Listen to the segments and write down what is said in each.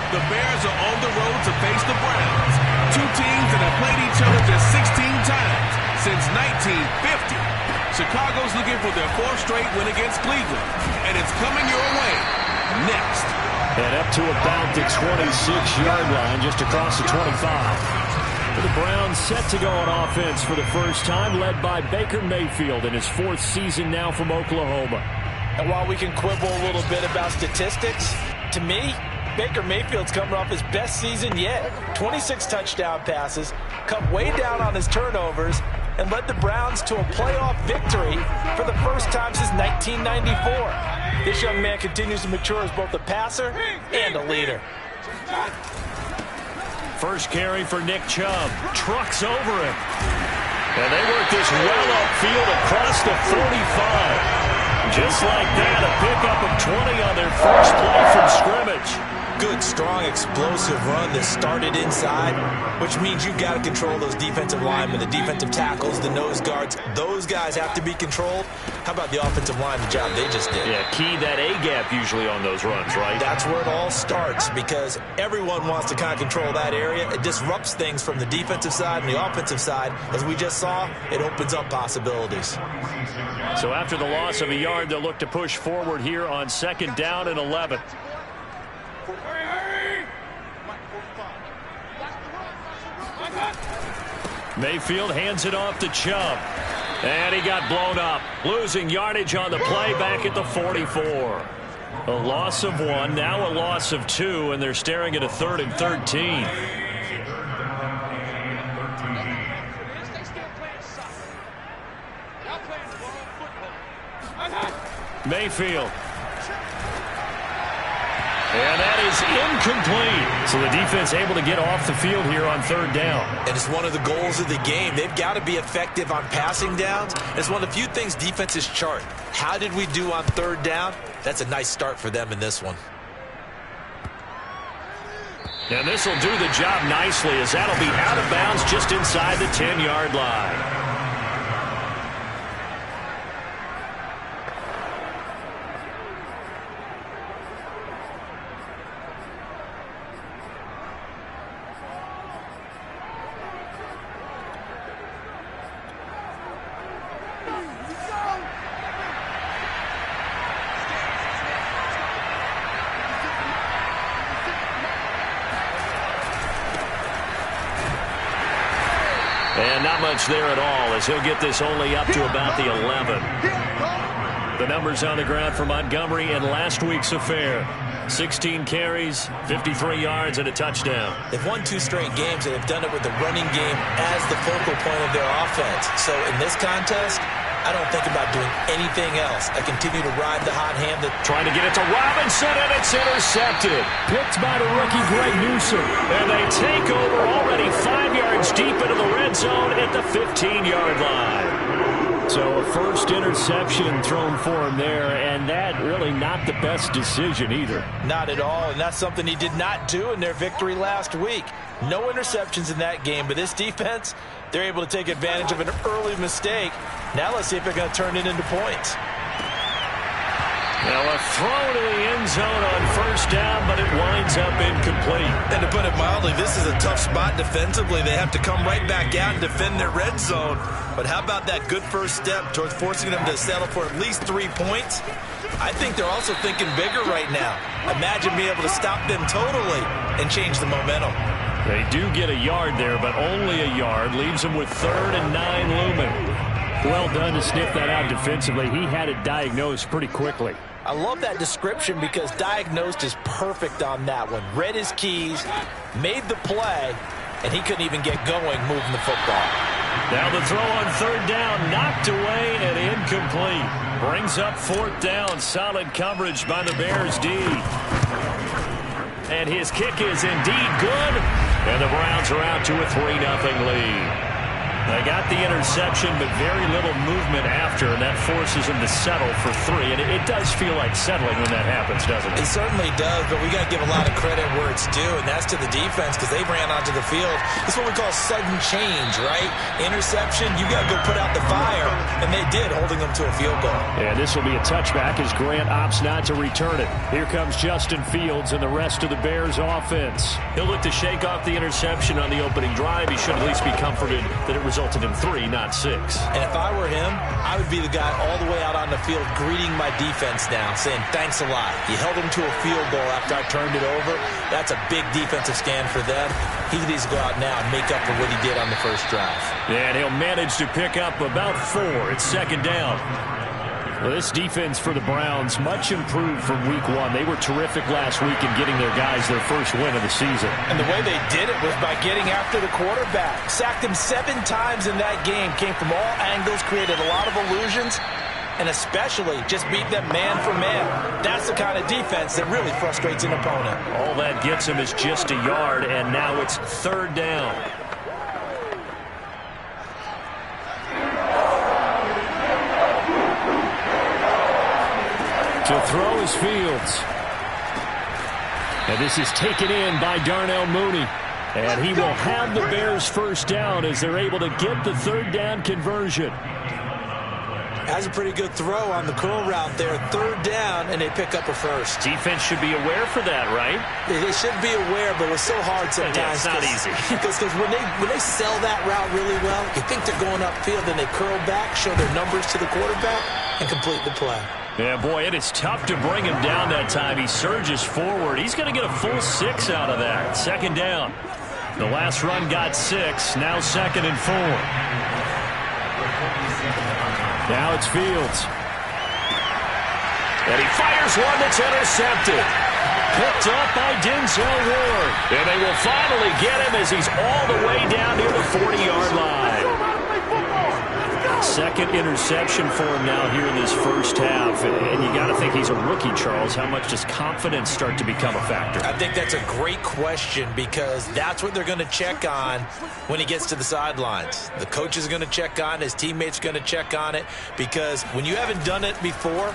The Bears are on the road to face the Browns, two teams that have played each other just 16 times since 1950. Chicago's looking for their fourth straight win against Cleveland, and it's coming your way next. And up to about the 26-yard line, just across the 25. The Browns set to go on offense for the first time, led by Baker Mayfield in his fourth season now from Oklahoma. And while we can quibble a little bit about statistics, to me, Baker Mayfield's coming off his best season yet. 26 touchdown passes, cut way down on his turnovers, and led the Browns to a playoff victory for the first time since 1994. This young man continues to mature as both a passer and a leader. First carry for Nick Chubb. Trucks over him. And they work this well upfield across the 45. Just like that, a pickup of 20 on their first play from scrimmage. Good, strong, explosive run that started inside, which means you've got to control those defensive linemen, the defensive tackles, the nose guards. Those guys have to be controlled. How about the offensive line, the job they just did? Yeah, key that A-gap usually on those runs, right? That's where it all starts, because everyone wants to kind of control that area. It disrupts things from the defensive side and the offensive side. As we just saw, it opens up possibilities. So after the loss of a yard, they'll look to push forward here on 2nd down and 11. Mayfield hands it off to Chubb. And he got blown up. Losing yardage on the play back at the 44. A loss of 1, now a loss of 2, and they're staring at a 3rd and 13. Mayfield. And that is incomplete. So the defense able to get off the field here on 3rd down. And it's one of the goals of the game. They've got to be effective on passing downs. It's one of the few things defenses chart. How did we do on 3rd down? That's a nice start for them in this one. And this will do the job nicely, as that'll be out of bounds just inside the 10-yard line. And not much there at all, as he'll get this only up to about the 11. The numbers on the ground for Montgomery in last week's affair. 16 carries, 53 yards, and a touchdown. They've won 2 straight games, and they've done it with the running game as the focal point of their offense. So in this contest, I don't think about doing anything else. I continue to ride the hot hand. Trying to get it to Robinson, and it's intercepted. Picked by the rookie Greg Newsome. And they take over already 5 yards deep into the red zone at the 15-yard line. So a first interception thrown for him there, and that really not the best decision either. Not at all, and that's something he did not do in their victory last week. No interceptions in that game, but this defense, they're able to take advantage of an early mistake. Now let's see if they're going to turn it into points. Now a throw to the end zone on 1st down, but it winds up incomplete. And to put it mildly, this is a tough spot defensively. They have to come right back out and defend their red zone. But how about that good first step towards forcing them to settle for at least 3 points? I think they're also thinking bigger right now. Imagine being able to stop them totally and change the momentum. They do get a yard there, but only a yard. Leaves them with 3rd and 9 looming. Well done to sniff that out defensively. He had it diagnosed pretty quickly. I love that description because diagnosed is perfect on that one. Read his keys, made the play, and he couldn't even get going moving the football. Now the throw on 3rd down, knocked away and incomplete. Brings up 4th down. Solid coverage by the Bears D. And his kick is indeed good. And the Browns are out to a 3-0 lead. They got the interception, but very little movement after, and that forces them to settle for 3. And it does feel like settling when that happens, doesn't it? It certainly does, but we got to give a lot of credit where it's due, and that's to the defense because they ran onto the field. It's what we call sudden change, right? Interception, you got to go put out the fire, and they did, holding them to a field goal. And this will be a touchback as Grant opts not to return it. Here comes Justin Fields and the rest of the Bears offense. He'll look to shake off the interception on the opening drive. He should at least be comforted that it resulted in 3, not 6. And if I were him, I would be the guy all the way out on the field greeting my defense now, saying thanks a lot. You held them to a field goal after I turned it over. That's a big defensive stand for them. He needs to go out now and make up for what he did on the first drive. Yeah, and he'll manage to pick up about 4. It's second down. Well, this defense for the Browns, much improved from week 1. They were terrific last week in getting their guys their first win of the season. And the way they did it was by getting after the quarterback. Sacked him 7 times in that game. Came from all angles, created a lot of illusions, and especially just beat them man for man. That's the kind of defense that really frustrates an opponent. All that gets him is just a yard, and now it's third down. To throw is Fields. And this is taken in by Darnell Mooney. And he will have the Bears first down as they're able to get the third down conversion. Has a pretty good throw on the curl route there. Third down, and they pick up a first. Defense should be aware for that, right? They should be aware, but it's so hard sometimes. Yeah, it's not easy. Because when they sell that route really well, you think they're going upfield, and they curl back, show their numbers to the quarterback, and complete the play. Yeah, boy, it is tough to bring him down that time. He surges forward. He's going to get a full 6 out of that. Second down. The last run got 6. Now second and 4. Now it's Fields. And he fires one that's intercepted. Picked up by Denzel Ward. And they will finally get him as he's all the way down near the 40-yard line. Second interception for him now here in this first half. And you got to think he's a rookie, Charles. How much does confidence start to become a factor? I think that's a great question because that's what they're going to check on when he gets to the sidelines. The coach is going to check on it. His teammates are going to check on it because when you haven't done it before,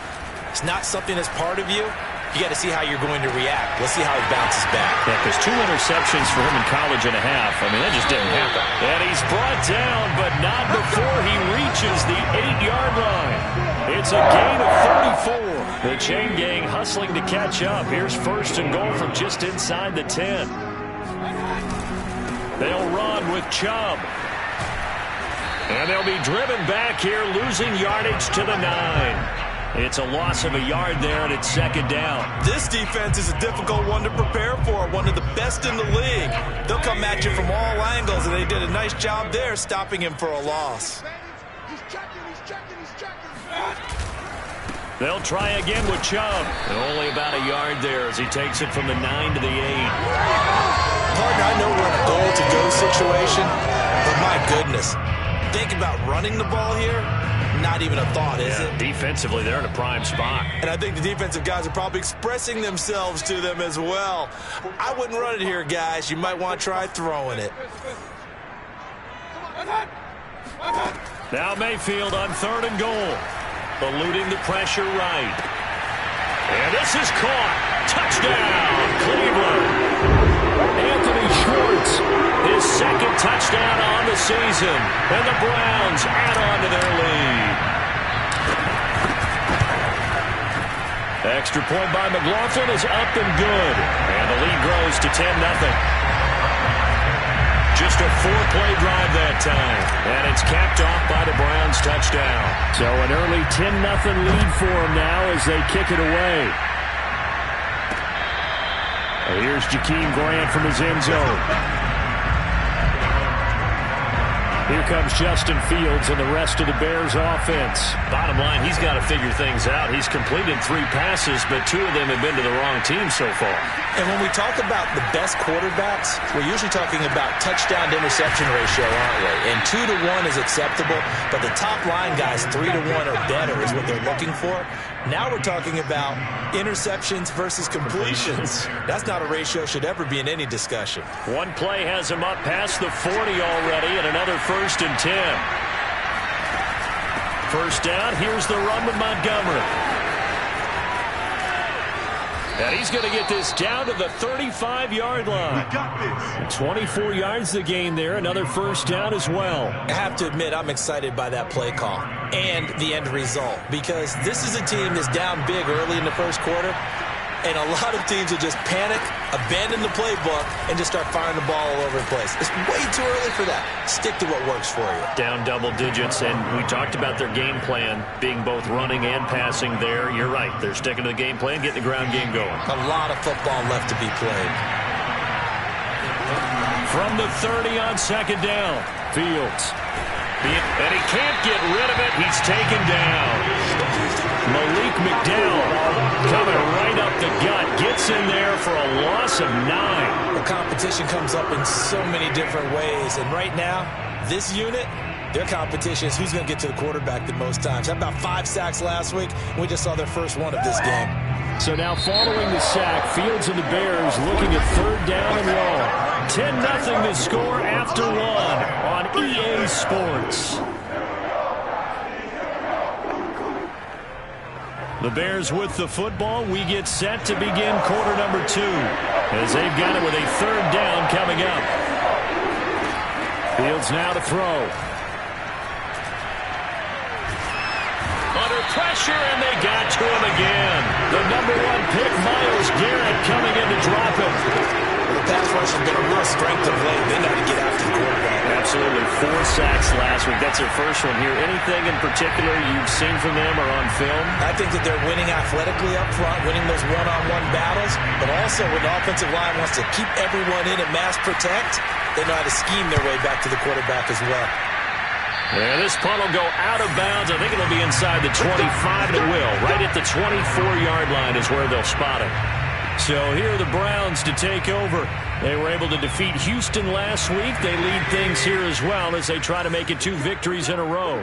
it's not something that's part of you. You got to see how you're going to react. Let's see how he bounces back. Yeah, because 2 interceptions for him in college and a half. I mean, that just didn't happen. And he's brought down, but not before he reaches the 8-yard line. It's a gain of 34. The chain gang hustling to catch up. Here's first and goal from just inside the 10. They'll run with Chubb. And they'll be driven back here, losing yardage to the 9. It's a loss of a yard there, and it's second down. This defense is a difficult one to prepare for, one of the best in the league. They'll come at you from all angles, and they did a nice job there stopping him for a loss. They'll try again with Chubb. And only about a yard there as he takes it from the 9 to the 8. Partner, I know we're in a goal-to-go situation, but my goodness, think about running the ball here. Not even a thought, is it? Defensively, they're in a prime spot. And I think the defensive guys are probably expressing themselves to them as well. I wouldn't run it here, guys. You might want to try throwing it. Now Mayfield on third and goal. Eluding the pressure right. And this is caught. Touchdown, Cleveland. Anthony Schwartz, his second touchdown on the season. And the Browns add on to their lead. Extra point by McLaughlin is up and good. And the lead grows to 10-0. Just a 4-play drive that time. And it's capped off by the Browns touchdown. So an early 10-0 lead for them now as they kick it away. Here's Jakeem Grant from his end zone. Here comes Justin Fields and the rest of the Bears offense. Bottom line, he's got to figure things out. He's completed 3 passes, but 2 of them have been to the wrong team so far. And when we talk about the best quarterbacks, we're usually talking about touchdown to interception ratio, aren't we? And 2 to 1 is acceptable, but the top line guys, 3 to 1 or better is what they're looking for. Now we're talking about interceptions versus completions. That's not a ratio should ever be in any discussion. One play has him up past the 40 already, and another 1st and 10. First down, here's the run with Montgomery. And he's going to get this down to the 35-yard line. 24 yards the gain there. Another first down as well. I have to admit, I'm excited by that play call and the end result, because this is a team that's down big early in the first quarter, and a lot of teams will just panic, abandon the playbook, and just start firing the ball all over the place. It's way too early for that. Stick to what works for you. Down double digits, and we talked about their game plan being both running and passing there. You're right. They're sticking to the game plan, getting the ground game going. A lot of football left to be played. From the 30 on second down, Fields. And he can't get rid of it. He's taken down. Malik McDowell coming right up the gut. Gets in there for a loss of 9. The competition comes up in so many different ways. And right now, this unit, their competition is who's going to get to the quarterback the most times. How about 5 sacks last week? We just saw their first one of this game. So now following the sack, Fields and the Bears looking at 3rd down and long. 10-0 the score after 1 on EA Sports. The Bears with the football. We get set to begin quarter number 2 as they've got it with a 3rd down coming up. Fields now to throw. Under pressure, and they got to him again. The number 1 pick, Myles Garrett, coming in to drop him. The pass rush has been a real strength of late. They know how to get after the quarterback. Absolutely. 4 sacks last week. That's their first one here. Anything in particular you've seen from them or on film? I think that they're winning athletically up front, winning those one-on-one battles, but also when the offensive line wants to keep everyone in and mass protect, they know how to scheme their way back to the quarterback as well. Yeah, this punt will go out of bounds. I think it'll be inside the 25, and it will. Right at the 24-yard line is where they'll spot it. So here are the Browns to take over. They were able to defeat Houston last week. They lead things here as well as they try to make it 2 victories in a row.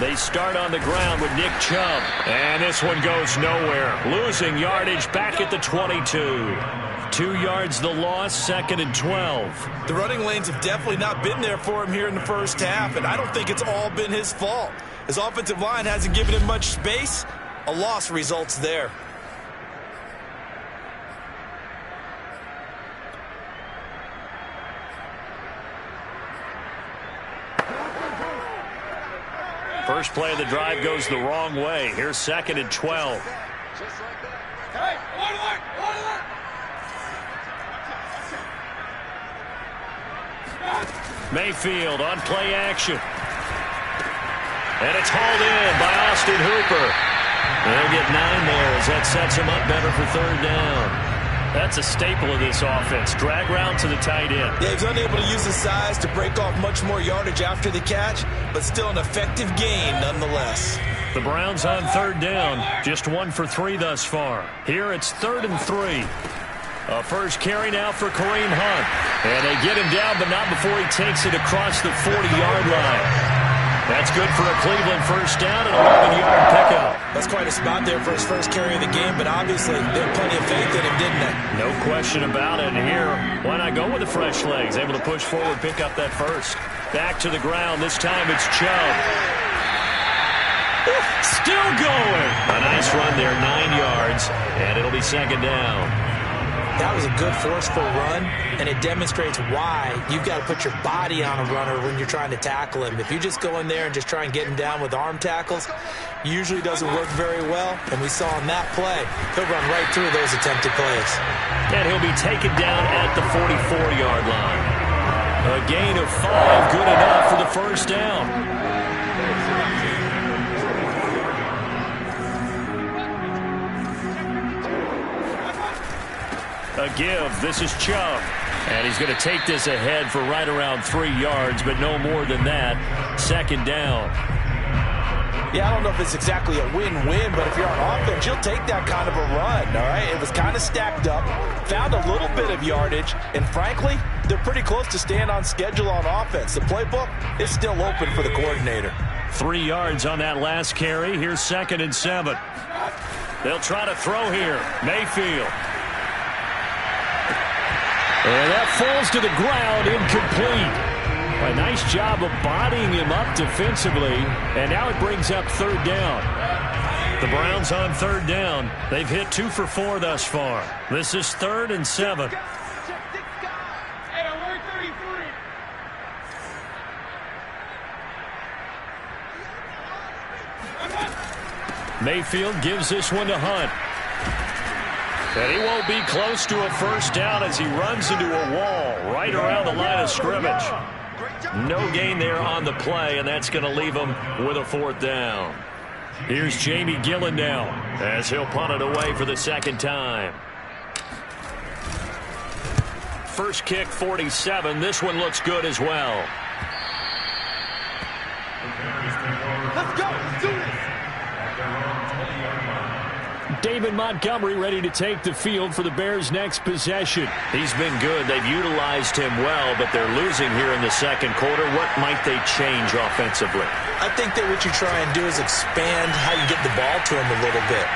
They start on the ground with Nick Chubb. And this one goes nowhere. Losing yardage back at the 22. 2 yards the loss, 2nd and 12. The running lanes have definitely not been there for him here in the first half, and I don't think it's all been his fault. His offensive line hasn't given him much space. A loss results there. First play of the drive goes the wrong way. Here's 2nd and 12. Mayfield on play action. And it's hauled in by Austin Hooper. They'll get 9 there as that sets him up better for 3rd down. That's a staple of this offense. Drag route to the tight end. Yeah, he's unable to use his size to break off much more yardage after the catch, but still an effective gain nonetheless. The Browns on 3rd down. Just 1 for 3 thus far. Here it's 3rd and 3. A first carry now for Kareem Hunt. And they get him down, but not before he takes it across the 40-yard line. That's good for a Cleveland first down and 11-yard pickup. That's quite a spot there for his first carry of the game, but obviously they had plenty of faith in him, didn't they? No question about it. And here, why not go with the fresh legs? Able to push forward, pick up that first. Back to the ground. This time it's Chubb. Still going. A nice run there, 9 yards, and it'll be 2nd down. That was a good forceful run, and it demonstrates why you've got to put your body on a runner when you're trying to tackle him. If you just go in there and just try and get him down with arm tackles, usually doesn't work very well, and we saw in that play, he'll run right through those attempted plays. And he'll be taken down at the 44-yard line. A gain of 5, good enough for the first down. A give. This is Chubb. And he's going to take this ahead for right around 3 yards, but no more than that. 2nd down. Yeah, I don't know if it's exactly a win-win, but if you're on offense, you'll take that kind of a run, all right? It was kind of stacked up, found a little bit of yardage, and frankly, they're pretty close to staying on schedule on offense. The playbook is still open for the coordinator. 3 yards on that last carry. Here's 2nd and 7. They'll try to throw here. Mayfield. And that falls to the ground, incomplete. A nice job of bodying him up defensively, and now it brings up 3rd down. The Browns on 3rd down. They've hit 2 for 4 thus far. This is 3rd and 7. Mayfield gives this one to Hunt. And he won't be close to a 1st down as he runs into a wall right around the line of scrimmage. No gain there on the play, and that's going to leave him with a 4th down. Here's Jamie Gillen now as he'll punt it away for the 2nd time. First kick, 47. This one looks good as well. Let's go. Let's do this. David Montgomery ready to take the field for the Bears' next possession. He's been good. They've utilized him well, but they're losing here in the 2nd quarter. What might they change offensively? I think that what you try and do is expand how you get the ball to him a little bit.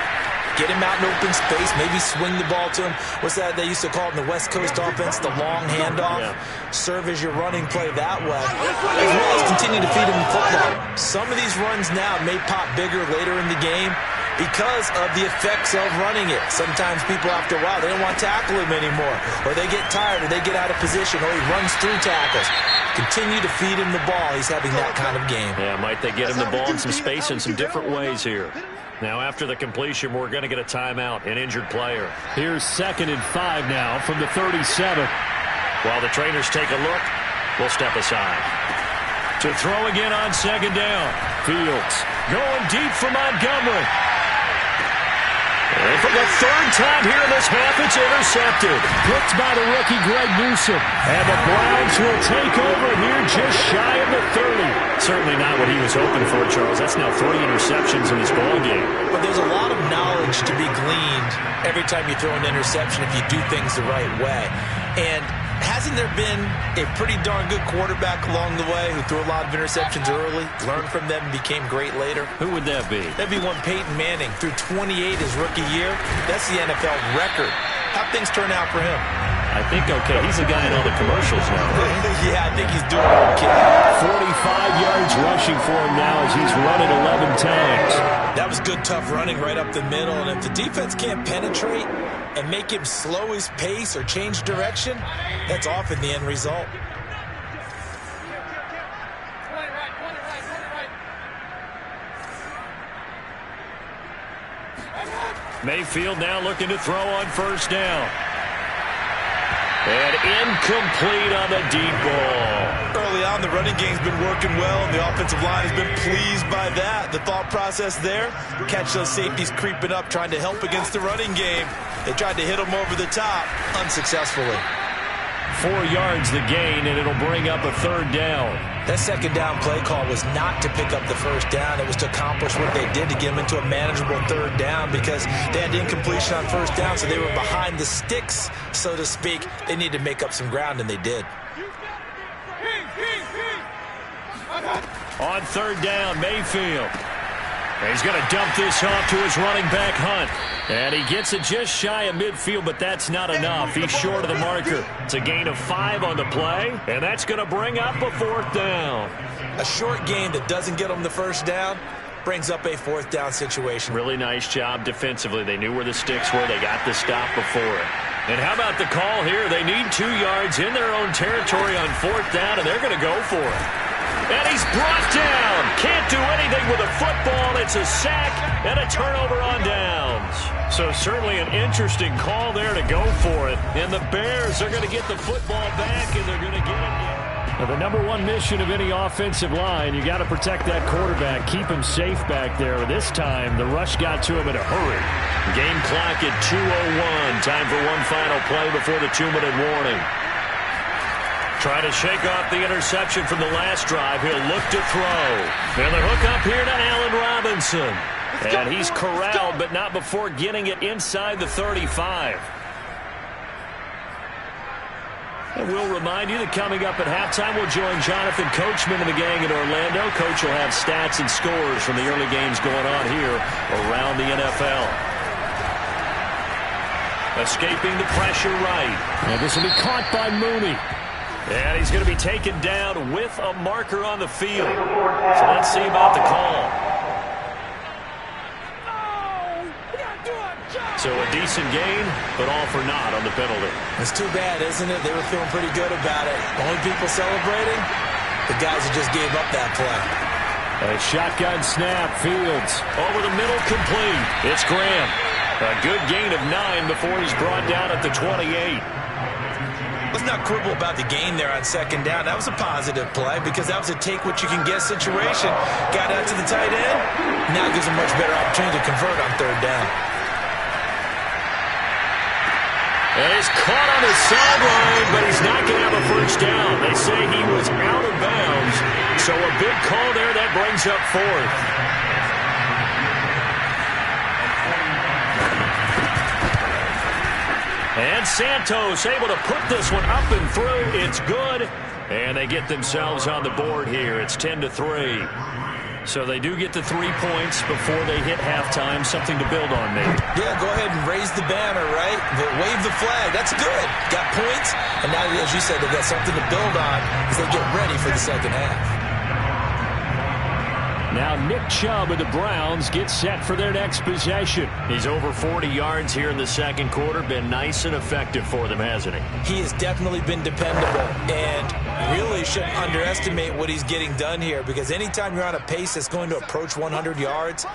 Get him out in open space, maybe swing the ball to him. What's that they used to call it in the West Coast offense, the long handoff? Yeah. Serve as your running play that way, as well as continue to feed him the football. Some of these runs now may pop bigger later in the game because of the effects of running it. Sometimes people, after a while, they don't want to tackle him anymore, or they get tired, or they get out of position, or he runs through tackles. Continue to feed him the ball. He's having that kind of game. Yeah, might they get him the ball in some space in some different ways here. Now, after the completion, we're going to get a timeout, an injured player. Here's 2nd and 5 now from the 37. While the trainers take a look, we'll step aside. To throw again on 2nd down. Fields going deep for Montgomery. And for the 3rd time here in this half, it's intercepted. Picked by the rookie Greg Newsome. And the Browns will take over here just shy of the 30. Certainly not what he was hoping for, Charles. That's now 3 interceptions in this ballgame. But there's a lot of knowledge to be gleaned every time you throw an interception if you do things the right way. And hasn't there been a pretty darn good quarterback along the way who threw a lot of interceptions early, learned from them, and became great later? Who would that be? That'd be one Peyton Manning. Threw 28 his rookie year. That's the NFL record. How'd things turn out for him? I think okay. He's the guy in all the commercials now. Yeah, I think he's doing okay. 45 yards rushing for him now as he's running 11 times. That was good, tough running right up the middle. And if the defense can't penetrate and make him slow his pace or change direction, that's often the end result. Mayfield now looking to throw on 1st down. And incomplete on the deep ball. Early on, the running game's been working well, and the offensive line has been pleased by that. The thought process there, catch those safeties creeping up, trying to help against the running game. They tried to hit them over the top, unsuccessfully. 4 yards the gain, and it'll bring up a 3rd down. That 2nd down play call was not to pick up the 1st down. It was to accomplish what they did to get them into a manageable 3rd down because they had incompletion on 1st down, so they were behind the sticks, so to speak. They needed to make up some ground, and they did. On 3rd down, Mayfield. And he's going to dump this off to his running back, Hunt. And he gets it just shy of midfield, but that's not enough. He's short of the marker. It's a gain of 5 on the play, and that's going to bring up a 4th down. A short gain that doesn't get them the 1st down brings up a 4th down situation. Really nice job defensively. They knew where the sticks were. They got the stop before it. And how about the call here? They need 2 yards in their own territory on 4th down, and they're going to go for it. And he's brought down. Can't do anything with a football. It's a sack and a turnover on downs. So certainly an interesting call there to go for it. And the Bears are going to get the football back, and they're going to get it. Now, the number one mission of any offensive line, you got to protect that quarterback, keep him safe back there. This time, the rush got to him in a hurry. Game clock at 2:01. Time for one final play before the 2-minute warning. Trying to shake off the interception from the last drive. He'll look to throw. And the hook up here to Allen Robinson. And he's corralled, but not before getting it inside the 35. And we'll remind you that coming up at halftime, we'll join Jonathan Coachman and the gang in Orlando. Coach will have stats and scores from the early games going on here around the NFL. Escaping the pressure right. And this will be caught by Mooney. And he's going to be taken down with a marker on the field. So let's see about the call. So a decent gain, but all for naught on the penalty. It's too bad, isn't it? They were feeling pretty good about it. Only people celebrating, the guys who just gave up that play. A shotgun snap, Fields. Over the middle, complete. It's Graham. A good gain of 9 before he's brought down at the 28. Let's not quibble about the gain there on second down. That was a positive play because that was a take-what-you-can-get situation. Got out to the tight end. Now gives a much better opportunity to convert on third down. And he's caught on his sideline, but he's not going to have a first down. They say he was out of bounds. So a big call there that brings up fourth. And Santos able to put this one up and through. It's good. And they get themselves on the board here. It's 10-3. So they do get the 3 points before they hit halftime. Something to build on, maybe. Yeah, go ahead and raise the banner, right? Wave the flag. That's good. Got points. And now, as you said, they've got something to build on as they get ready for the second half. Now Nick Chubb of the Browns gets set for their next possession. He's over 40 yards here in the second quarter. Been nice and effective for them, hasn't he? He has definitely been dependable. And really shouldn't underestimate what he's getting done here, because anytime you're on a pace that's going to approach 100 yards,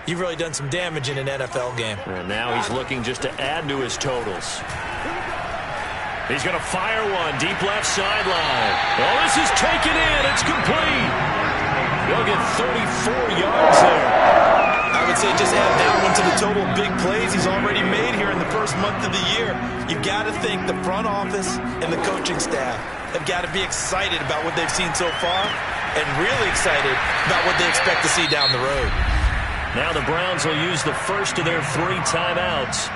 you've really done some damage in an NFL game. And now he's looking just to add to his totals. He's going to fire one deep left sideline. Oh, this is taken in. It's complete. They'll get 34 yards there. I would say just add that one to the total big plays he's already made here in the first month of the year. You've got to think the front office and the coaching staff have got to be excited about what they've seen so far and really excited about what they expect to see down the road. Now the Browns will use the first of their 3 timeouts.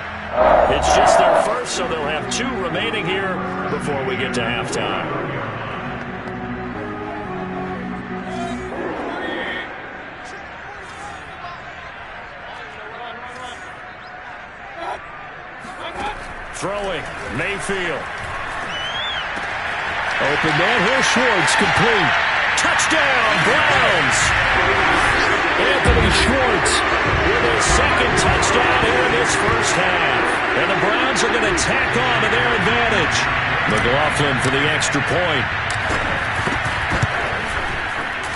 It's just their first, so they'll have 2 remaining here before we get to halftime. Throwing, Mayfield. Open man, here's Schwartz, complete. Touchdown, Browns! Anthony Schwartz with his second touchdown here in this first half. And the Browns are going to tack on to their advantage. McLaughlin for the extra point.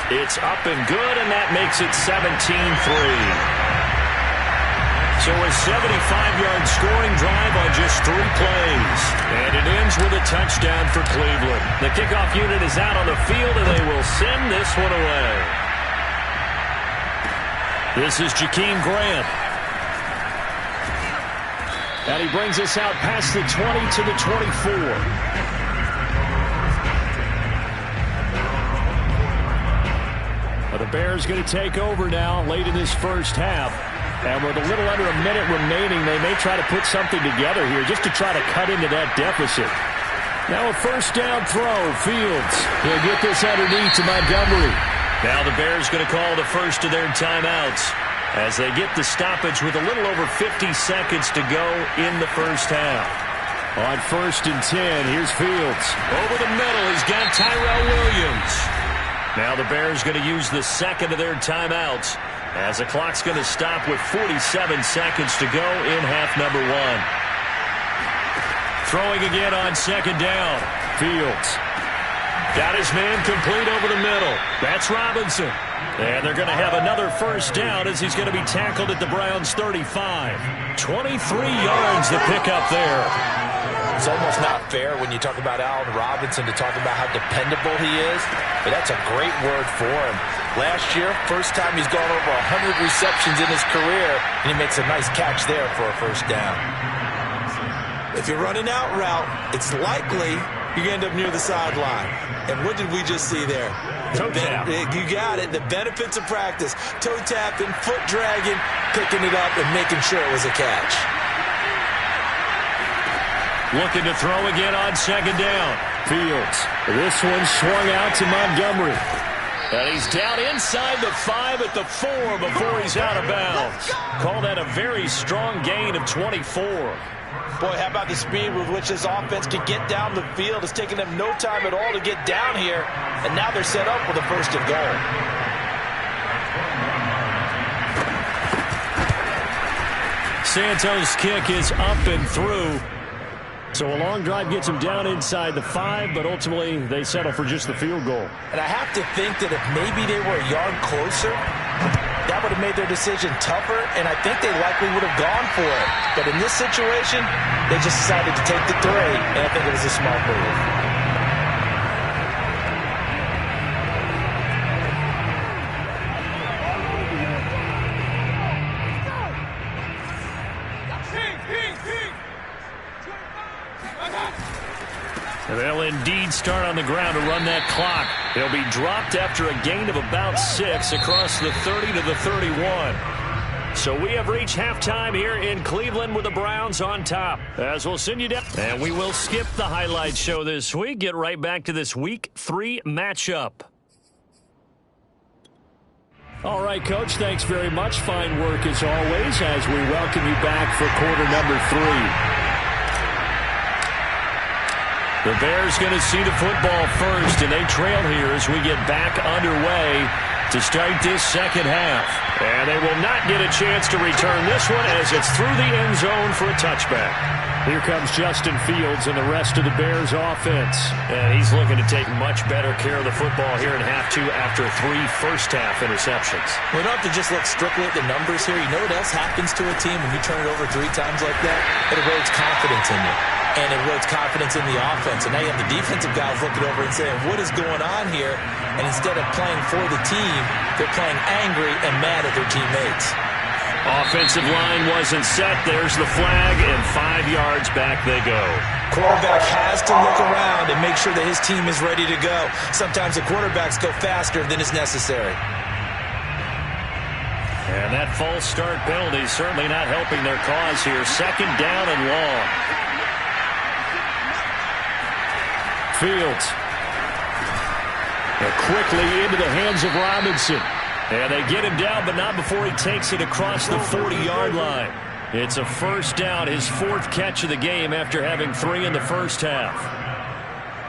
It's up and good, and that makes it 17-3. So a 75-yard scoring drive on just 3 plays. And it ends with a touchdown for Cleveland. The kickoff unit is out on the field, and they will send this one away. This is Jakeem Grant. And he brings us out past the 20 to the 24. Well, the Bears going to take over now late in this first half. And with a little under a minute remaining, they may try to put something together here just to try to cut into that deficit. Now a first down throw. Fields. He'll get this underneath to Montgomery. Now the Bears going to call the first of their timeouts as they get the stoppage with a little over 50 seconds to go in the first half. On 1st and 10, here's Fields. Over the middle, he's got Tyrell Williams. Now the Bears going to use the second of their timeouts as the clock's going to stop with 47 seconds to go in half number 1. Throwing again on second down. Fields. Got his man complete over the middle. That's Robinson. And they're going to have another first down as he's going to be tackled at the Browns' 35. 23 yards to pick up there. It's almost not fair when you talk about Allen Robinson to talk about how dependable he is, but that's a great word for him. Last year, first time he's gone over 100 receptions in his career, and he makes a nice catch there for a first down. If you're running out route, it's likely you're going to end up near the sideline. And what did we just see there? Toe tap. You got it. The benefits of practice. Toe tapping, foot dragging, picking it up, and making sure it was a catch. Looking to throw again on second down. Fields. This one swung out to Montgomery. And he's down inside the 5 at the 4 before he's out of bounds. Call that a very strong gain of 24. Boy, how about the speed with which this offense can get down the field? It's taken them no time at all to get down here. And now they're set up with a first and goal. Santos' kick is up and through. So a long drive gets them down inside the 5, but ultimately they settle for just the field goal. And I have to think that if maybe they were a yard closer, that would have made their decision tougher, and I think they likely would have gone for it. But in this situation, they just decided to take the 3, and I think it was a smart move. They'll indeed start on the ground to run that clock. He'll be dropped after a gain of about 6 across the 30 to the 31. So we have reached halftime here in Cleveland with the Browns on top. As we'll send you down. And we will skip the highlight show this week. Get right back to this Week 3 matchup. All right, Coach, thanks very much. Fine work as always as we welcome you back for quarter number 3. The Bears going to see the football first, and they trail here as we get back underway to start this second half. And they will not get a chance to return this one as it's through the end zone for a touchback. Here comes Justin Fields and the rest of the Bears offense. And he's looking to take much better care of the football here in half 2 after 3 first-half interceptions. We don't have to just look strictly at the numbers here. You know what else happens to a team when you turn it over 3 times like that? It erodes confidence in you. And it erodes confidence in the offense. And now you have the defensive guys looking over and saying, what is going on here? And instead of playing for the team, they're playing angry and mad at their teammates. Offensive line wasn't set. There's the flag, and 5 yards back they go. Quarterback has to look around and make sure that his team is ready to go. Sometimes the quarterbacks go faster than is necessary. And that false start penalty certainly not helping their cause here. Second down and long. Fields. And quickly into the hands of Robinson. And they get him down, but not before he takes it across the 40-yard line. It's a first down, his 4th catch of the game after having 3 in the first half.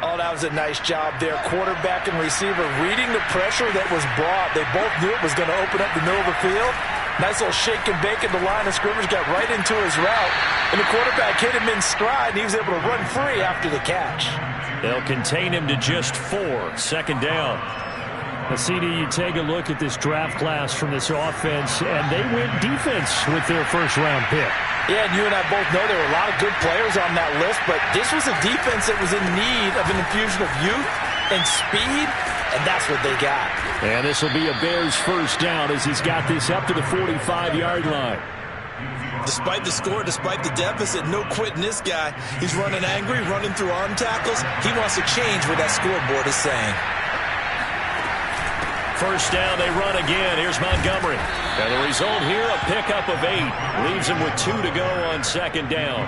Oh, that was a nice job there. Quarterback and receiver reading the pressure that was brought. They both knew it was going to open up the middle of the field. Nice little shake and bake at the line of scrimmage, got right into his route. And the quarterback hit him in stride, and he was able to run free after the catch. They'll contain him to just 4. Second down. Now, CD, you take a look at this draft class from this offense, and they went defense with their first-round pick. Yeah, and you and I both know there were a lot of good players on that list, but this was a defense that was in need of an infusion of youth and speed, and that's what they got. And this will be a Bears first down as he's got this up to the 45-yard line. Despite the score, despite the deficit, no quitting this guy. He's running angry, running through arm tackles. He wants to change what that scoreboard is saying. First down, they run again. Here's Montgomery. And the result here, a pickup of 8. Leaves him with 2 to go on second down.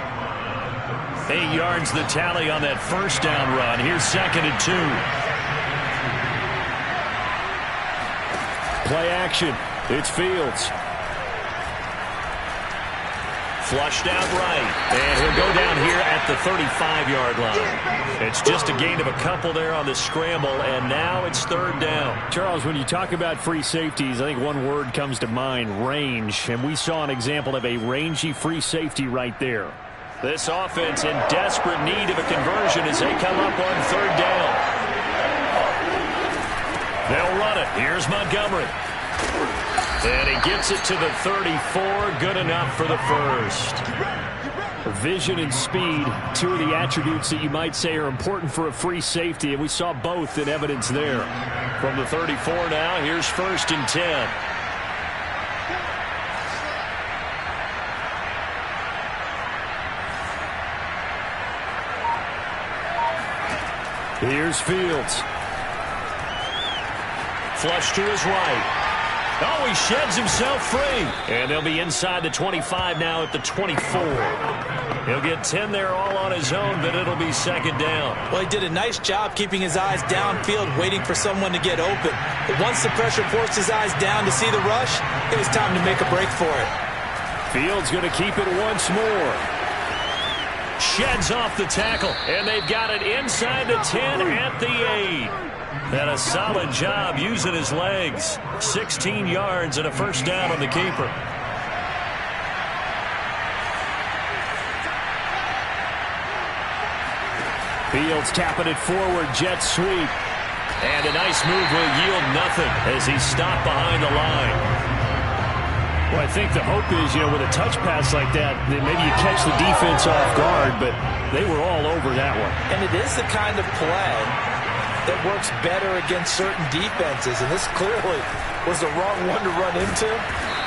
8 yards the tally on that first down run. Here's second and 2. Play action. It's Fields. Flushed out right. And he'll go down here at the 35-yard line. It's just a gain of a couple there on the scramble, and now it's third down. Charles, when you talk about free safeties, I think one word comes to mind, range. And we saw an example of a rangy free safety right there. This offense in desperate need of a conversion as they come up on third down. They'll run it. Here's Montgomery. And he gets it to the 34. Good enough for the first. Vision and speed, 2 of the attributes that you might say are important for a free safety, and we saw both in evidence there. From the 34 now, here's first and 10. Here's Fields. Flush to his right. Oh, he sheds himself free. And they'll be inside the 25 now at the 24. He'll get 10 there all on his own, but it'll be second down. Well, he did a nice job keeping his eyes downfield, waiting for someone to get open. But once the pressure forced his eyes down to see the rush, it was time to make a break for it. Fields going to keep it once more. Sheds off the tackle, and they've got it inside the 10 at the 8. And a solid job using his legs. 16 yards and a first down on the keeper. Fields tapping it forward, jet sweep. And a nice move will yield nothing as he's stopped behind the line. Well, I think the hope is, with a touch pass like that maybe you catch the defense off guard, but they were all over that one. And it is the kind of play that works better against certain defenses, and this clearly was the wrong one to run into.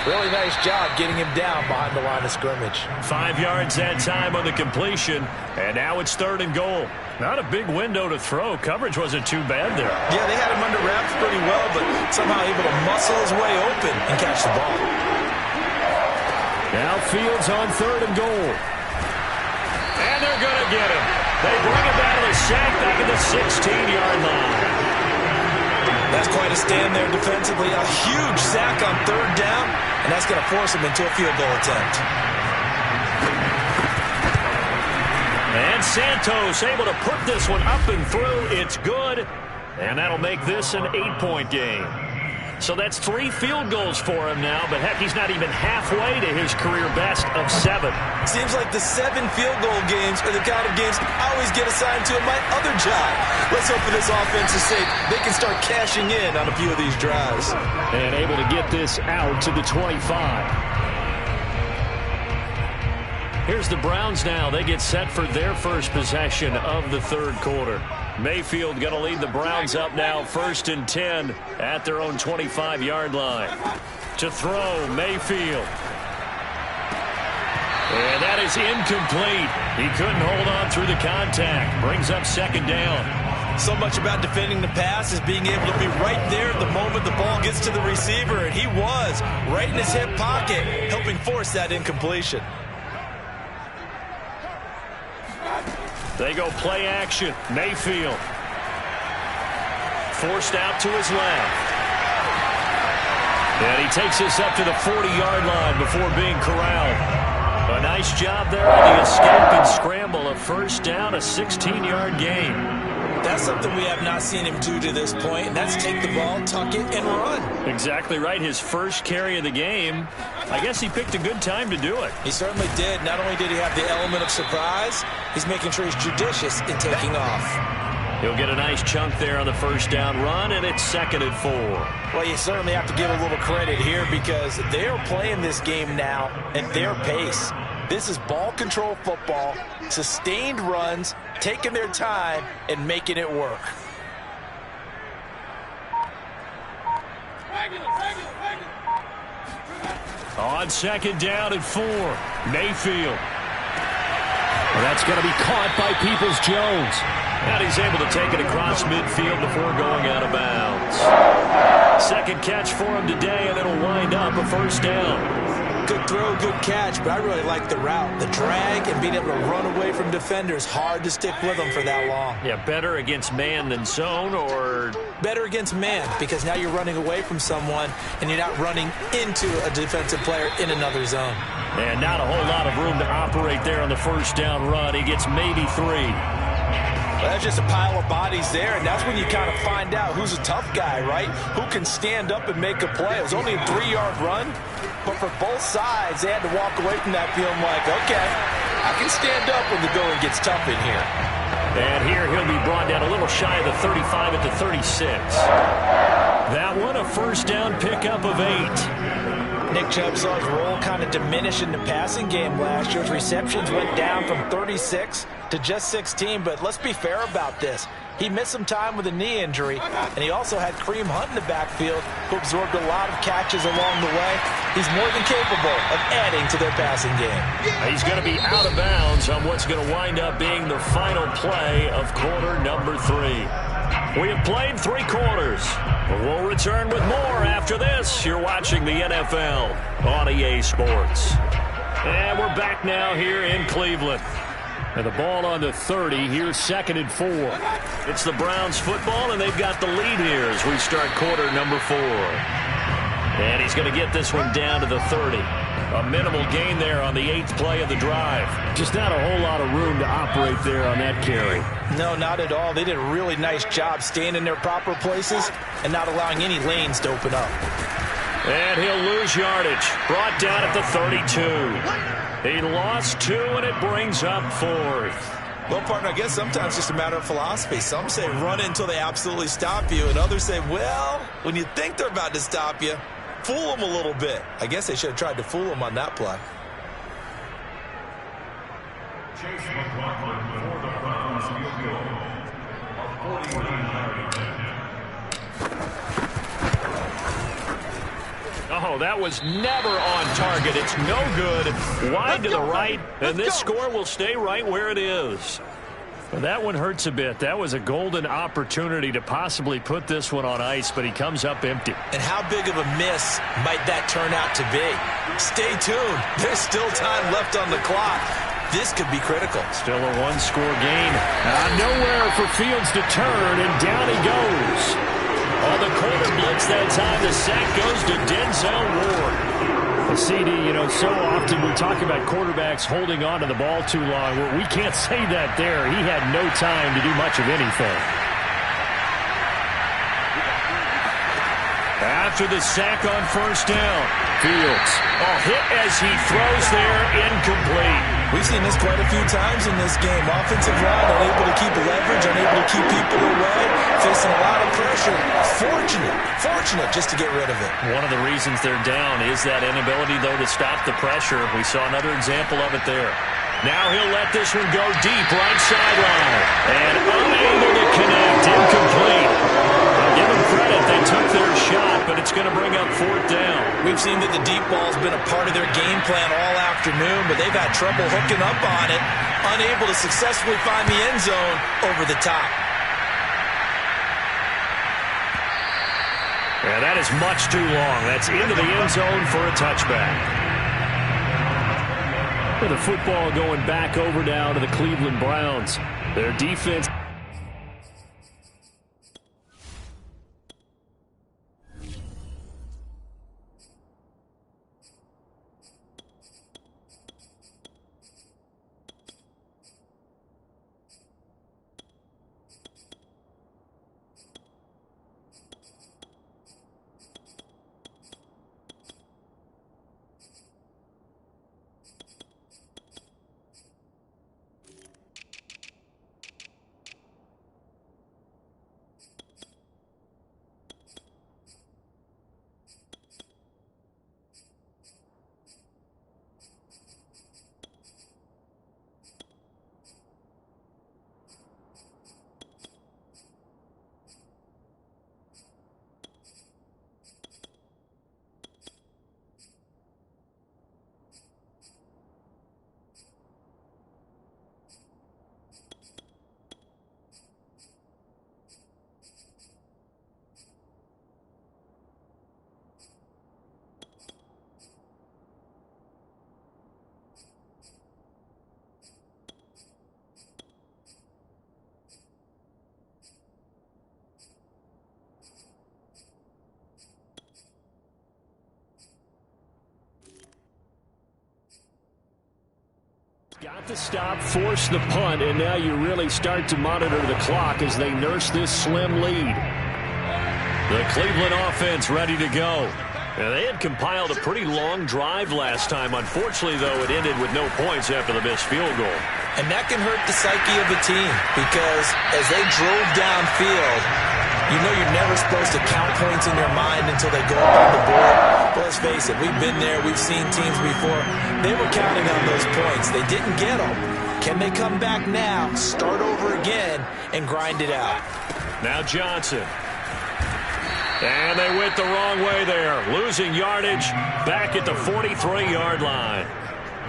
Really nice job getting him down behind the line of scrimmage. 5 yards that time on the completion, and now it's 3rd and goal. Not a big window to throw. Coverage wasn't too bad there. Yeah, they had him under wraps pretty well, but somehow able to muscle his way open and catch the ball. Now Fields on 3rd and goal. And they're going to get him. They bring him out of the sack back at the 16-yard line. That's quite a stand there defensively. A huge sack on 3rd down, and that's going to force him into a field goal attempt. And Santos able to put this one up and through. It's good, and that'll make this an 8-point game. So that's 3 field goals for him now, but heck, he's not even halfway to his career best of 7. Seems like the 7 field goal games are the kind of games I always get assigned to in my other job. Let's hope for this offense's sake they can start cashing in on a few of these drives. And able to get this out to the 25. Here's the Browns now. They get set for their first possession of the 3rd quarter. Mayfield going to lead the Browns up now, 1st and 10 at their own 25-yard line. To throw, Mayfield. And that is incomplete. He couldn't hold on through the contact. Brings up 2nd down. So much about defending the pass is being able to be right there the moment the ball gets to the receiver, and he was right in his hip pocket, helping force that incompletion. They go play action. Mayfield. Forced out to his left. And he takes this up to the 40-yard line before being corralled. A nice job there on the escape and scramble. A first down, a 16-yard gain. That's something we have not seen him do to this point, and that's take the ball, tuck it, and run. Exactly right. His first carry of the game. I guess he picked a good time to do it. He certainly did. Not only did he have the element of surprise, he's making sure he's judicious in taking off. He'll get a nice chunk there on the first down run, and it's 2nd and 4. Well, you certainly have to give a little credit here because they're playing this game now at their pace. This is ball control football, sustained runs, taking their time, and making it work. On 2nd down and 4, Mayfield. Well, that's going to be caught by Peoples-Jones. And he's able to take it across midfield before going out of bounds. 2nd catch for him today, and it'll wind up a first down. Good throw, good catch, but I really like the route. The drag and being able to run away from defenders, hard to stick with them for that long. Yeah, better against man than zone, or better against man, because now you're running away from someone and you're not running into a defensive player in another zone. And not a whole lot of room to operate there on the first down run. He gets maybe 3. Well, that's just a pile of bodies there, and that's when you kind of find out who's a tough guy, right? Who can stand up and make a play. It was only a 3-yard run, but for both sides, they had to walk away from that feeling like, okay, I can stand up when the going gets tough in here. And here he'll be brought down a little shy of the 35 at the 36. That one a first down pickup of 8. Nick Chubb saw his role kind of diminish in the passing game last year. His receptions went down from 36 to just 16, but let's be fair about this. He missed some time with a knee injury, and he also had Kareem Hunt in the backfield, who absorbed a lot of catches along the way. He's more than capable of adding to their passing game. He's going to be out of bounds on what's going to wind up being the final play of quarter number 3. We have played 3 quarters. We'll return with more after this. You're watching the NFL on EA Sports. And we're back now here in Cleveland. And the ball on the 30. Here's 2nd and 4. It's the Browns football, and they've got the lead here as we start quarter number 4. And he's going to get this one down to the 30. A minimal gain there on the 8th play of the drive. Just not a whole lot of room to operate there on that carry. No, not at all. They did a really nice job staying in their proper places and not allowing any lanes to open up. And he'll lose yardage. Brought down at the 32. He lost 2, and it brings up 4th. Well, partner, I guess sometimes it's just a matter of philosophy. Some say run until they absolutely stop you, and others say, well, when you think they're about to stop you, fool them a little bit. I guess they should have tried to fool them on that play. Chase McLaughlin for the Browns field goal of 49 yards. Oh, that was never on target. It's no good. Wide to the right, and this score will stay right where it is. Well, that one hurts a bit. That was a golden opportunity to possibly put this one on ice, but he comes up empty. And how big of a miss might that turn out to be? Stay tuned. There's still time left on the clock. This could be critical. Still a 1-score game. Nowhere for Fields to turn, and down he goes. On the corner blitz that time, the sack goes to Denzel Ward. CD, you know, so often we talk about quarterbacks holding on to the ball too long. Well, we can't say that there. He had no time to do much of anything. After the sack on 1st down, Fields. Hit as he throws there, incomplete. We've seen this quite a few times in this game. Offensive line unable to keep leverage, unable to keep people away, facing a lot of pressure. Fortunate just to get rid of it. One of the reasons they're down is that inability, though, to stop the pressure. We saw another example of it there. Now he'll let this one go deep, right sideline. And unable to connect, incomplete. I'll give them credit, they took their shot, but it's going to bring up 4th down. We've seen that the deep ball's been a part of their game plan all afternoon, but they've had trouble hooking up on it, unable to successfully find the end zone over the top. Yeah, that is much too long. That's into the end zone for a touchback. With the football going back over now to the Cleveland Browns. Their defense. Got the stop, force the punt, and now you really start to monitor the clock as they nurse this slim lead. The Cleveland offense ready to go. Now, they had compiled a pretty long drive last time. Unfortunately, though, it ended with no points after the missed field goal. And that can hurt the psyche of a team because as they drove downfield, you know you're never supposed to count points in your mind until they go up on the board. But let's face it, we've been there. We've seen teams before. They were counting on those points. They didn't get them. Can they come back now, start over again, and grind it out? Now Johnson. And they went the wrong way there. Losing yardage back at the 43-yard line.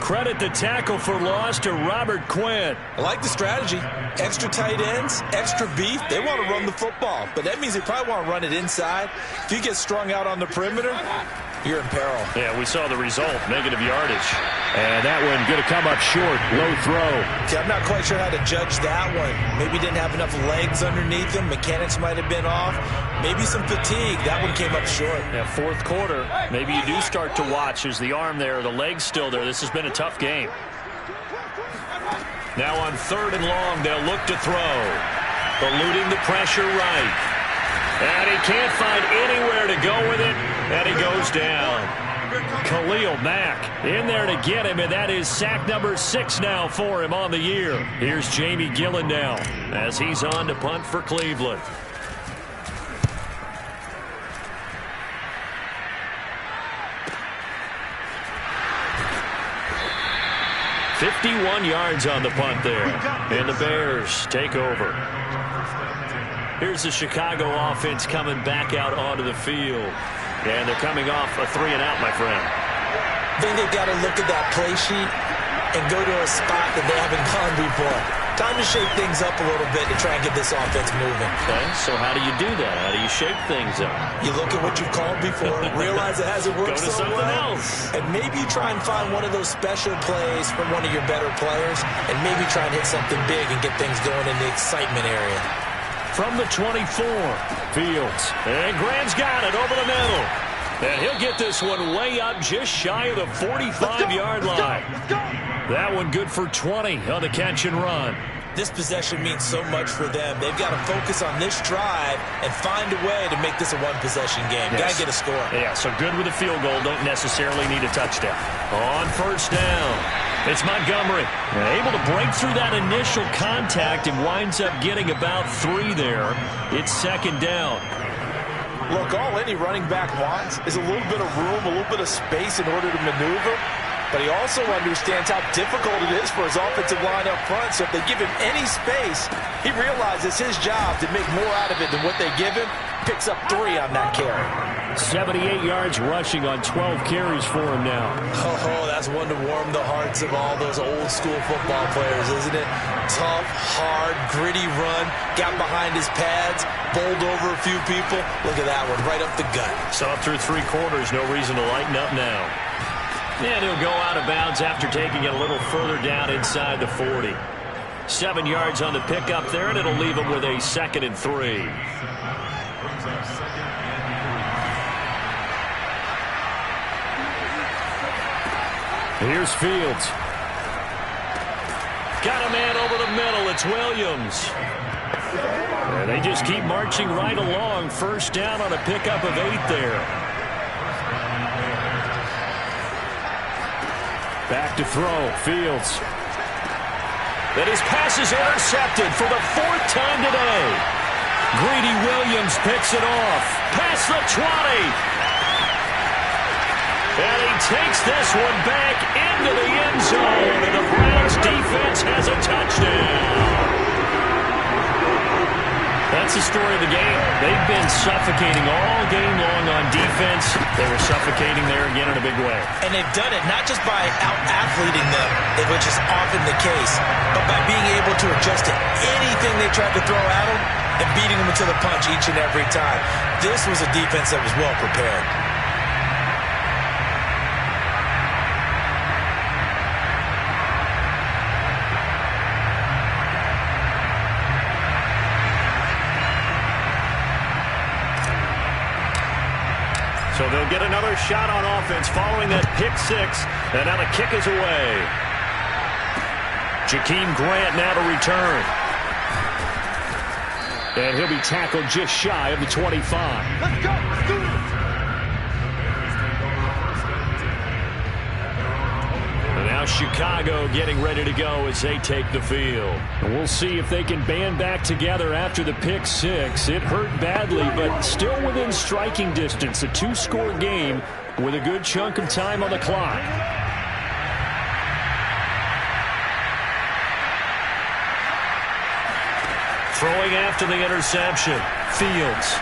Credit the tackle for loss to Robert Quinn. I like the strategy. Extra tight ends, extra beef. They want to run the football, but that means they probably want to run it inside. If you get strung out on the perimeter, you're in peril. Yeah, we saw the result, negative yardage. And that one going to come up short, low throw. See, I'm not quite sure how to judge that one. Maybe didn't have enough legs underneath him. Mechanics might have been off. Maybe some fatigue. That one came up short. Yeah, fourth quarter, maybe you do start to watch. There's the arm there, the leg's still there. This has been a tough game. Now on 3rd and long, they'll look to throw. Eluding the pressure right. And he can't find anywhere to go with it. And he goes down. Khalil Mack in there to get him, and that is sack number 6 now for him on the year. Here's Jamie Gillen now as he's on to punt for Cleveland. "51 yards on the punt there, and the Bears take over." Here's the Chicago offense coming back out onto the field. And they're coming off a 3-and-out, my friend. I think they've got to look at that play sheet and go to a spot that they haven't gone before. Time to shake things up a little bit to try and get this offense moving. Okay, so how do you do that? How do you shake things up? You look at what you've called before, realize it hasn't worked Go to so something well, else. and maybe you try and find one of those special plays from one of your better players, and maybe try and hit something big and get things going in the excitement area. From the 24, Fields. And Graham's got it over the middle. And he'll get this one way up just shy of the 45-yard line. That one good for 20 on the catch and run. This possession means so much for them. They've got to focus on this drive and find a way to make this a one-possession game. Yes. Got to get a score. Yeah, so good with a field goal. Don't necessarily need a touchdown. On 1st down, it's Montgomery. Able to break through that initial contact and winds up getting about 3 there. It's 2nd down. Look, all any running back wants is a little bit of room, a little bit of space in order to maneuver. But he also understands how difficult it is for his offensive line up front. So if they give him any space, he realizes his job to make more out of it than what they give him. Picks up 3 on that carry. 78 yards rushing on 12 carries for him now. Oh, that's one to warm the hearts of all those old school football players, isn't it? Tough, hard, gritty run. Got behind his pads, bowled over a few people. Look at that one, right up the gut. Saw through 3 quarters, no reason to lighten up now. And he'll go out of bounds after taking it a little further down inside the 40. 7 yards on the pickup there, and it'll leave him with a 2nd and 3. Here's Fields. Got a man over the middle. It's Williams. And they just keep marching right along. 1st down on a pickup of 8 there. Back to throw. Fields. And his pass is intercepted for the 4th time today. Greedy Williams picks it off. Past the 20. And he takes this one back into the end zone. And the Browns defense has a touchdown. That's the story of the game. They've been suffocating all game long on defense. They were suffocating there again in a big way. And they've done it not just by out-athleting them, which is often the case, but by being able to adjust to anything they tried to throw at them and beating them to the punch each and every time. This was a defense that was well prepared. So they'll get another shot on offense following that pick 6. And now the kick is away. Jakeem Grant now to return. And he'll be tackled just shy of the 25. Let's go. Let's do it. And now Chicago getting ready to go as they take the field. And we'll see if they can band back together after the pick 6. It hurt badly, but still within striking distance. A 2-score game with a good chunk of time on the clock. Throwing after the interception. Fields.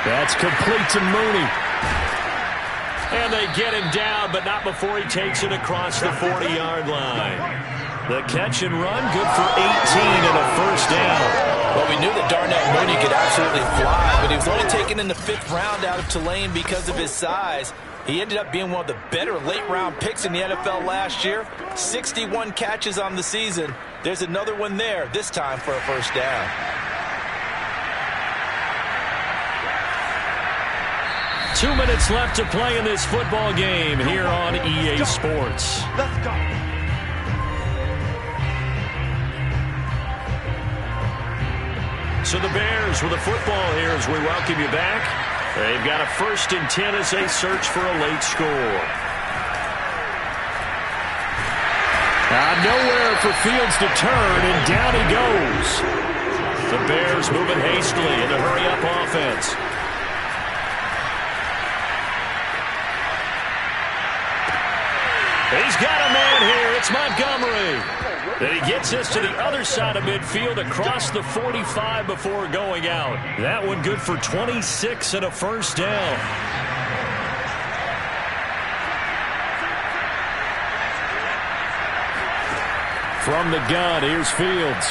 That's complete to Mooney. And they get him down, but not before he takes it across the 40-yard line. The catch and run, good for 18 and a first down. Well, we knew that Darnell Mooney could absolutely fly, but he was only taken in the 5th round out of Tulane because of his size. He ended up being one of the better late-round picks in the NFL last year. 61 catches on the season. There's another one there, this time for a first down. Two minutes left to play in this football game here on EA Sports. Let's go. So the Bears with a football here as we welcome you back. They've got a 1st and 10 as they search for a late score. Nowhere for Fields to turn, and down he goes. The Bears moving hastily in a hurry-up offense. He's got a man here. It's Montgomery. Then he gets us to the other side of midfield across the 45 before going out. That one good for 26 and a first down. From the gun, here's Fields.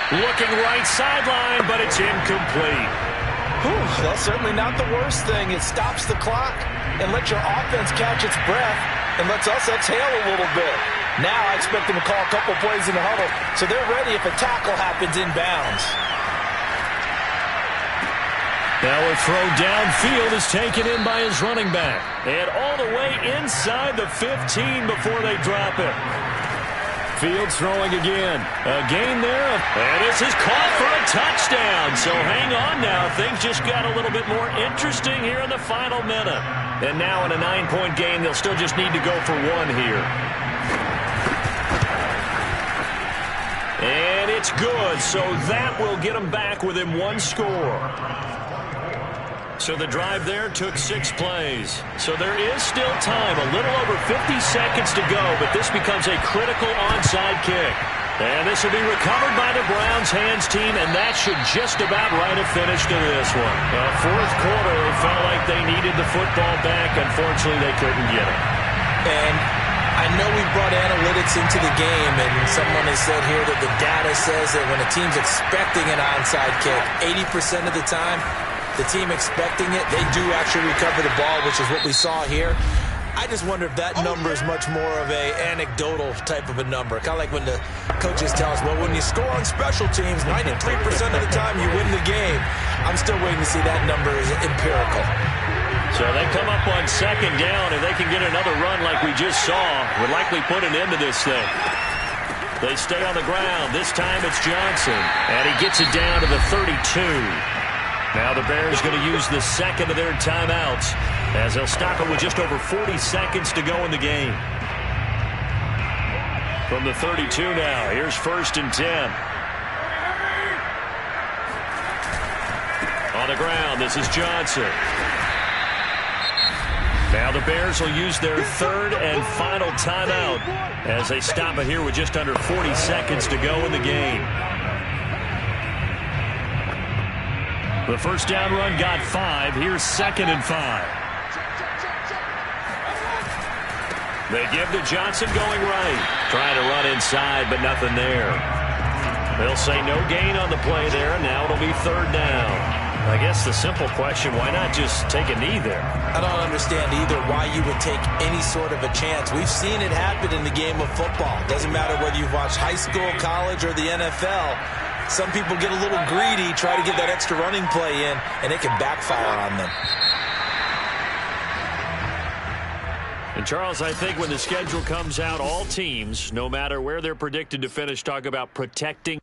Looking right sideline, but it's incomplete. That's certainly not the worst thing. It stops the clock and lets your offense catch its breath and lets us exhale a little bit. Now I expect them to call a couple plays in the huddle so they're ready if a tackle happens inbounds. Now a throw downfield is taken in by his running back. And all the way inside the 15 before they drop it. Fields throwing again. A gain there. And this is caught for a touchdown. So hang on now. Things just got a little bit more interesting here in the final minute. And now in a 9-point game, they'll still just need to go for one here. And it's good. So that will get them back within one score. So the drive there took 6 plays. So there is still time, a little over 50 seconds to go, but this becomes a critical onside kick. And this will be recovered by the Browns hands team, and that should just about write a finish to this one. Fourth quarter, it felt like they needed the football back. Unfortunately, they couldn't get it. And I know we brought analytics into the game, and someone has said here that the data says that when a team's expecting an onside kick, 80% of the time, the team expecting it, they do actually recover the ball, which is what we saw here. I just wonder if that number is much more of a anecdotal type of a number. Kind of like when the coaches tell us, well, when you score on special teams, 93% of the time you win the game. I'm still waiting to see that number is empirical. So they come up on 2nd down, and they can get another run like we just saw. Would likely put an end to this thing. They stay on the ground. This time it's Johnson. And he gets it down to the 32. Now the Bears going to use the second of their timeouts as they'll stop it with just over 40 seconds to go in the game. From the 32 now, here's 1st and 10. On the ground, this is Johnson. Now the Bears will use their 3rd and final timeout as they stop it here with just under 40 seconds to go in the game. The first down run got 5. Here's 2nd and 5. They give to Johnson going right. Trying to run inside, but nothing there. They'll say no gain on the play there, and now it'll be 3rd down. I guess the simple question, why not just take a knee there? I don't understand either why you would take any sort of a chance. We've seen it happen in the game of football. Doesn't matter whether you've watched high school, college, or the NFL. Some people get a little greedy, try to get that extra running play in, and it can backfire on them. And, Charles, I think when the schedule comes out, all teams, no matter where they're predicted to finish, talk about protecting